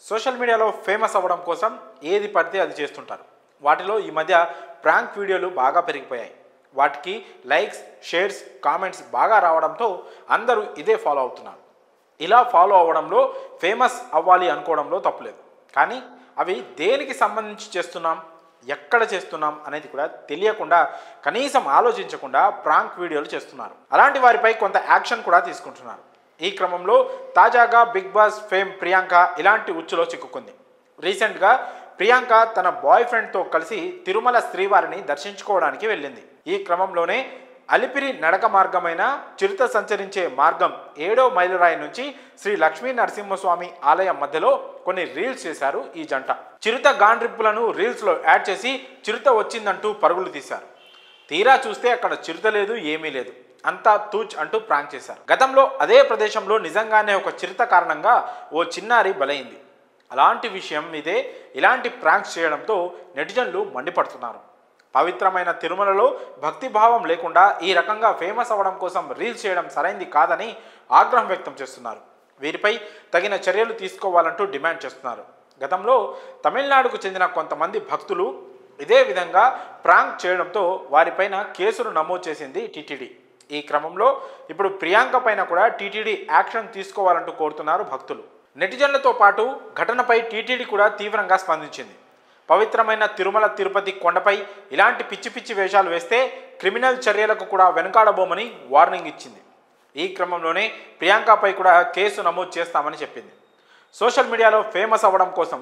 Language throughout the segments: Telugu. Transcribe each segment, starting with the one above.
సోషల్ మీడియాలో ఫేమస్ అవ్వడం కోసం ఏది పడితే అది చేస్తుంటారు. వాటిలో ఈ మధ్య ప్రాంక్ వీడియోలు బాగా పెరిగిపోయాయి. వాటికి లైక్స్, షేర్స్, కామెంట్స్ బాగా రావడంతో అందరూ ఇదే ఫాలో అవుతున్నారు. ఇలా ఫాలో అవ్వడంలో ఫేమస్ అవ్వాలి అనుకోవడంలో తప్పులేదు. కానీ అవి దేనికి సంబంధించి చేస్తున్నాం, ఎక్కడ చేస్తున్నాం అనేది కూడా తెలియకుండా, కనీసం ఆలోచించకుండా ప్రాంక్ వీడియోలు చేస్తున్నారు. అలాంటి వారిపై కొంత యాక్షన్ కూడా తీసుకుంటున్నారు. ఈ క్రమంలో తాజాగా బిగ్ బాస్ ఫేమ్ ప్రియాంక ఇలాంటి ఉచ్చులో చిక్కుకుంది. రీసెంట్గా ప్రియాంక తన బాయ్ ఫ్రెండ్తో కలిసి తిరుమల శ్రీవారిని దర్శించుకోవడానికి వెళ్ళింది. ఈ క్రమంలోనే అలిపిరి నడక మార్గమైన చిరుత సంచరించే మార్గం 7వ మైలురాయి నుంచి శ్రీ లక్ష్మీ నరసింహస్వామి ఆలయం మధ్యలో కొన్ని రీల్స్ చేశారు ఈ జంట. చిరుత గాండ్రిప్పులను రీల్స్లో యాడ్ చేసి చిరుత వచ్చిందంటూ పరుగులు తీశారు. తీరా చూస్తే అక్కడ చిరుత లేదు, ఏమీ లేదు, అంతా తూచ్ అంటూ ప్రాంక్ చేశారు. గతంలో అదే ప్రదేశంలో నిజంగానే ఒక చిరుత కారణంగా ఓ చిన్నారి బలైంది. అలాంటి విషయం మీదే ఇలాంటి ప్రాంక్స్ చేయడంతో నెటిజన్లు మండిపడుతున్నారు. పవిత్రమైన తిరుమలలో భక్తిభావం లేకుండా ఈ రకంగా ఫేమస్ అవ్వడం కోసం రీల్స్ చేయడం సరైంది కాదని ఆగ్రహం వ్యక్తం చేస్తున్నారు. వీరిపై తగిన చర్యలు తీసుకోవాలంటూ డిమాండ్ చేస్తున్నారు. గతంలో తమిళనాడుకు చెందిన కొంతమంది భక్తులు ఇదే విధంగా ప్రాంక్ చేయడంతో వారిపైన కేసులు నమోదు చేసింది టీటీడీ. ఈ క్రమంలో ఇప్పుడు ప్రియాంక పైన కూడా టీటీడీ యాక్షన్ తీసుకోవాలంటూ కోరుతున్నారు భక్తులు. నెటిజన్లతో పాటు ఘటనపై టీటీడీ కూడా తీవ్రంగా స్పందించింది. పవిత్రమైన తిరుమల తిరుపతి కొండపై ఇలాంటి పిచ్చి పిచ్చి వేషాలు వేస్తే క్రిమినల్ చర్యలకు కూడా వెనుకాడబోమని వార్నింగ్ ఇచ్చింది. ఈ క్రమంలోనే ప్రియాంకపై కూడా కేసు నమోదు చేస్తామని చెప్పింది. సోషల్ మీడియాలో ఫేమస్ అవ్వడం కోసం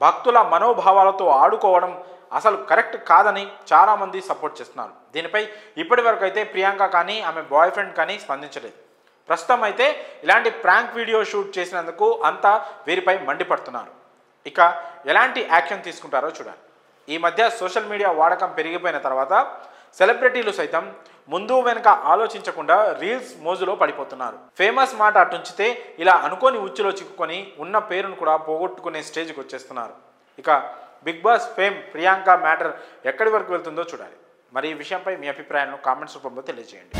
భక్తుల మనోభావాలతో ఆడుకోవడం అసలు కరెక్ట్ కాదని చాలామంది సపోర్ట్ చేస్తున్నారు. దీనిపై ఇప్పటి వరకు అయితే ప్రియాంక కానీ ఆమె బాయ్ ఫ్రెండ్ కానీ స్పందించలేదు. ప్రస్తుతం అయితే ఇలాంటి ప్రాంక్ వీడియో షూట్ చేసినందుకు అంతా వీరిపై మండిపడుతున్నారు. ఇక ఎలాంటి యాక్షన్ తీసుకుంటారో చూడాలి. ఈ మధ్య సోషల్ మీడియా వాడకం పెరిగిపోయిన తర్వాత సెలబ్రిటీలు సైతం ముందు వెనుక ఆలోచించకుండా రీల్స్ మోజులో పడిపోతున్నారు. ఫేమస్ మాట అటుంచితే ఇలా అనుకోని ఉచ్చులో చిక్కుకొని ఉన్న పేరును కూడా పోగొట్టుకునే స్టేజ్కి వచ్చేస్తున్నారు. ఇక Bigg Boss fame Priyanka matter ఎక్కడి వరకు వెళ్తుందో చూడాలి. మరి ఈ విషయంపై మీ అభిప్రాయాలను కామెంట్స్ రూపంలో తెలియజేయండి.